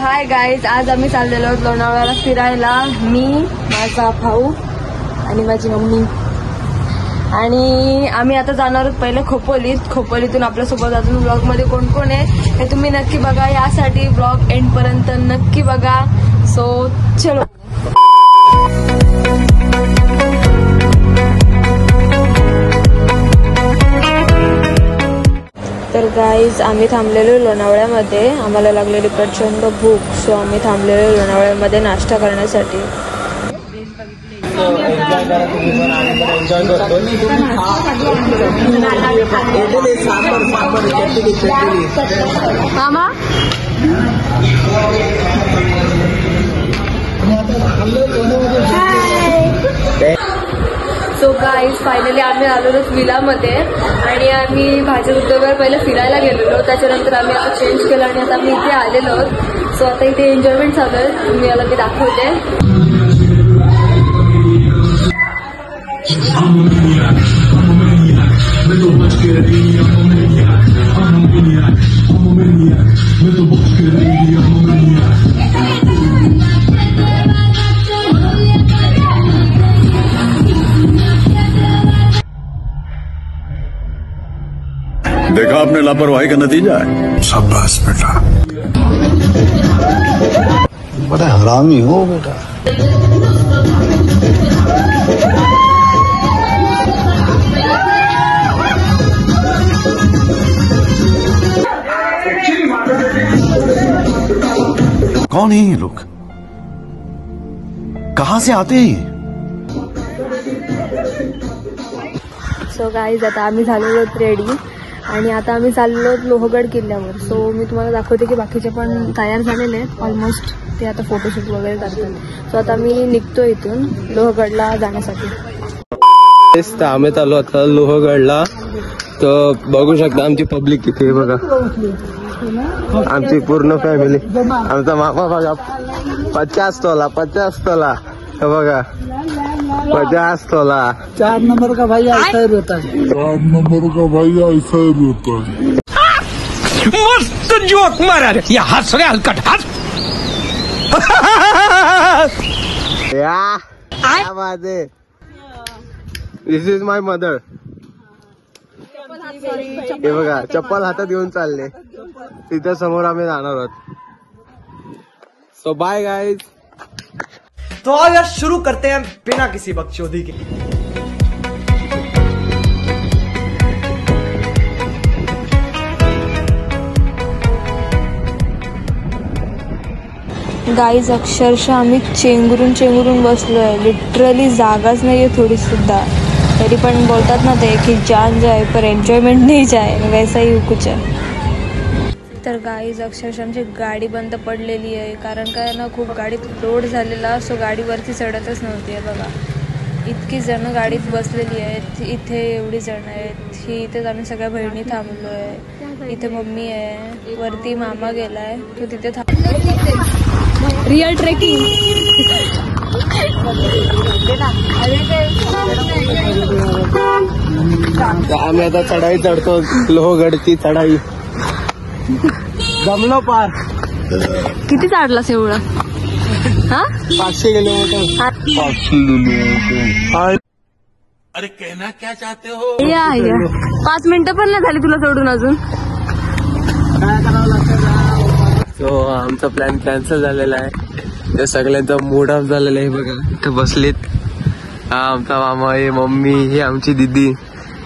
Hi guys, आज आम्ही चाललेलो आहोत लोणावळ्याला फिरायला. मी, माझा भाऊ आणि माझी मम्मी. आणि आम्ही आता जाणार आहोत पहिले खोपोलीत. खोपोलीतून आपल्यासोबत अजून ब्लॉगमध्ये कोण कोण आहे हे तुम्ही नक्की बघा. यासाठी ब्लॉग एंडपर्यंत नक्की बघा. सो चलो. तर गाईज, आम्ही थांबलेलो लोणावळ्यामध्ये. आम्हाला लागलेली प्रचंड भूक. सो आम्ही थांबलेलो लोणावळ्यामध्ये नाश्ता करण्यासाठी. मामा सो गाईज, फायनली आम्ही आलेलो विलामध्ये. आणि आम्ही भाजी उद्योगावर पहिले फिरायला गेलेलो. त्याच्यानंतर आम्ही आता चेंज केलं आणि आता आम्ही इथे आलेलो आहोत. सो आता इथे एन्जॉयमेंट चालू आहे. मी याला ते दाखवते. देखा आपने लापरवाही का नतीजा है. शाबाश बेटा, बड़ा हरामी हो बेटा. कौन है ये लोग, कहाँ से आते हैं? सो गाईज, आता आम्ही झालेलो रेडी आणि आता आम्ही चाललो लोहगड किल्ल्यावर. सो मी तुम्हाला दाखवते की बाकीचे पण तयार झालेले आहेत ऑलमोस्ट. ते आता फोटोशूट वगैरे करतात. सो आता मी निघतो इथून लोहगडला जाण्यासाठी. आम्ही चाललो आता लोहगडला. तर बघू शकता आमची पब्लिक किती बघा. आमची पूर्ण फॅमिली. आमचा मामा बघा 50 तोला हे बघा 50 तोला. 4 नंबर का भाई ऐसा ही रहता है. 4 नंबर का भाई ऐसा ही रहता है. मस्त जोक मारा रे. या हंस रे हलकट हंस. क्या बात है. दिस इज माय मदर. हे बघा चप्पल हातात घेऊन चालले. तिथे समोर आम्ही जाणार आहोत. So bye guys. तो आओ यार शुरू करते हैं बिना किसी बकचोदी के. गाईज, अक्षरशः आम्ही चेंगरून बसलोय. लिटरली जागाच नाहीये थोडी सुद्धा. तरी पण बोलतात ना ते की जान जाए पर एन्जॉयमेंट नाही जाए, वैसा ही कुछ आहे. तर गाईज, अक्षरशः आमची गाडी बंद पडलेली आहे. कारण काय ना, खूप गाडीत लोड झालेला. सो गाडीवरती चढतच नव्हती. आहे बघा, इतकी जण गाडीत बसलेली आहेत. इथे एवढी जण आहेत. ही इथेच आम्ही सगळ्या बहिणी थांबलो आहे. इथे मम्मी आहे. वरती मामा गेलाय, तो तिथे रिअल ट्रेकिंग. आम्ही आता चढाई चढतो. लोहगडची चढाई. जमलो पार. किती चढलास एवढं? 500 किलोमीटर. अरे कहना क्या चाहते हो. या 5 मिनिटं पण नाही झाली तुला सोडून अजून. सो आमचा प्लॅन कॅन्सल झालेला आहे. ते सगळ्यांचा मूड ऑफ झालेला आहे. बघा इथे बसलीत. हा आमचा मामा, हे मम्मी, हे आमची दीदी.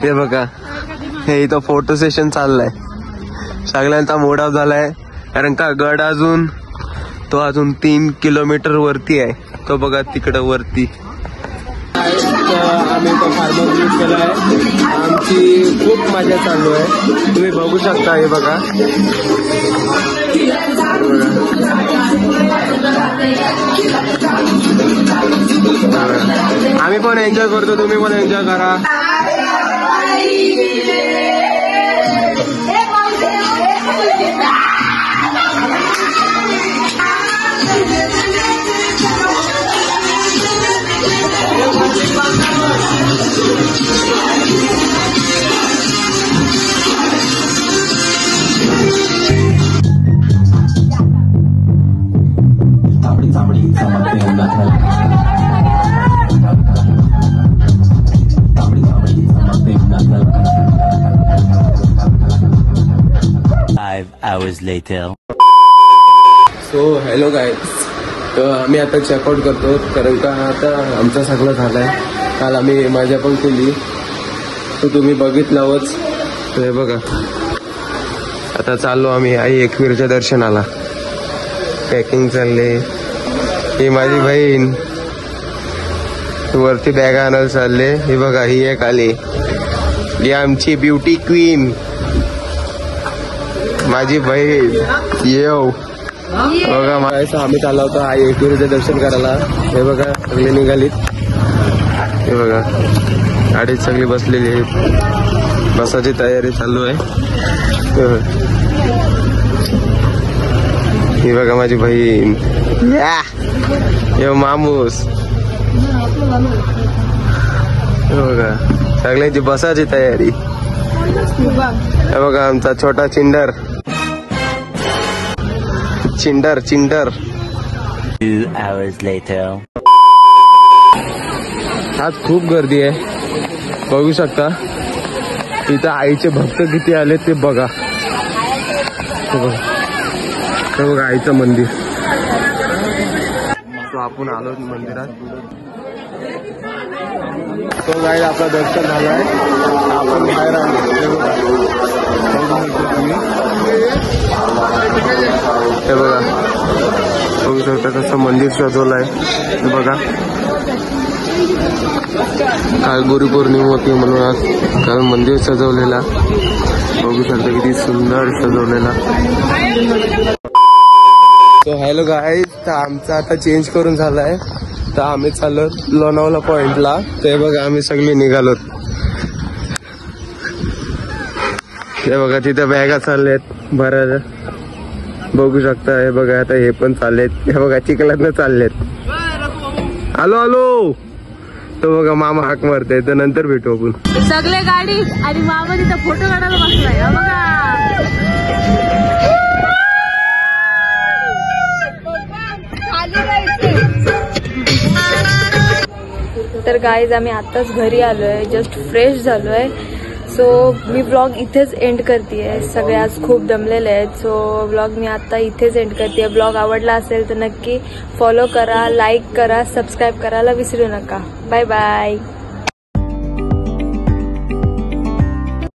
हे बघा, हे इथं फोटो सेशन चाललंय. सगळ्यांचा मूड ऑफ झालाय. कारण का गड अजून 3 किलोमीटर वरती आहे. तो बघा तिकडं वरती. आम्ही तो फार्मर यूज केला आहे. आमची खूप मजा चालू आहे. तुम्ही बघू शकता. हे बघा आम्ही पण एन्जॉय करतो. तुम्ही पण एन्जॉय करा. 5 hours later. So hello guys, तर आम्ही आता चेकआउट करतो कारण का आता आमचा सगळं झालाय. काल आम्ही मजा पण केली, तर तुम्ही बघितलाच. तर हे बघा आता चाललो आम्ही आई एकवीरच्या दर्शनाला. पॅकिंग चालले. ही माझी बहीण वरती बॅग आणायला चालले. ही बघा ही एक आली, ही आमची ब्युटी क्वीन माझी बहीण. येऊ बघा माझ्या आम्ही चालला होतो आई एकविरीचं दर्शन करायला. हे बघा सगळे निघालीत. हे बघा गाडीत सगळी बसलेली आहे, बसाची तयारी चालू आहे. ही बघा माझी बहीण. मामूस. हे बघा सगळ्यांची बसाची तयारी. हे बघा आमचा छोटा चिंडर. चिंडर 2 hours later. आज खूप गर्दी आहे, बघू शकता. इथं आईचे भक्त किती आले ते बघा. हे बघा आईचं मंदिर. तो आपण आलो मंदिरात. तो गाईड आपला दर्शन झालाय, आपण बाहेर आलो. हे बघा बघू शकता कसं मंदिर सजवलंय. हे बघा काल गुरुपौर्णिमा होती म्हणून आज काल मंदिर सजवलेला. बघू शकता किती सुंदर सजवलेला. तो हॅलो गाईज, तर आमचा आता चेंज करून झालाय. तर आम्ही चाललो लोणावळा पॉइंटला. ते बघा आम्ही सगळे निघालो. हे बघा तिथं बॅगा चाललेत भरायला. बघू शकता. हे बघा आता हे पण चाललेत. हे बघा चिखलातनं चाललेत. आलो आलो. तो बघा मामा हाक मारते. तर नंतर भेटू आपण. सगळे गाडी आणि मामा तिथं फोटो काढायला बसलाय. बघा तर गाईज आम्ही आताच घरी आलोय, जस्ट फ्रेश झालोय. सो मी ब्लॉग इथेच एंड करतेय. सगळे आज खूप दमलेले आहेत. सो ब्लॉग मी आता इथेच एंड करतेय. ब्लॉग आवडला असेल तर नक्की फॉलो करा, लाईक करा, सबस्क्राईब करायला विसरू नका. Bye bye.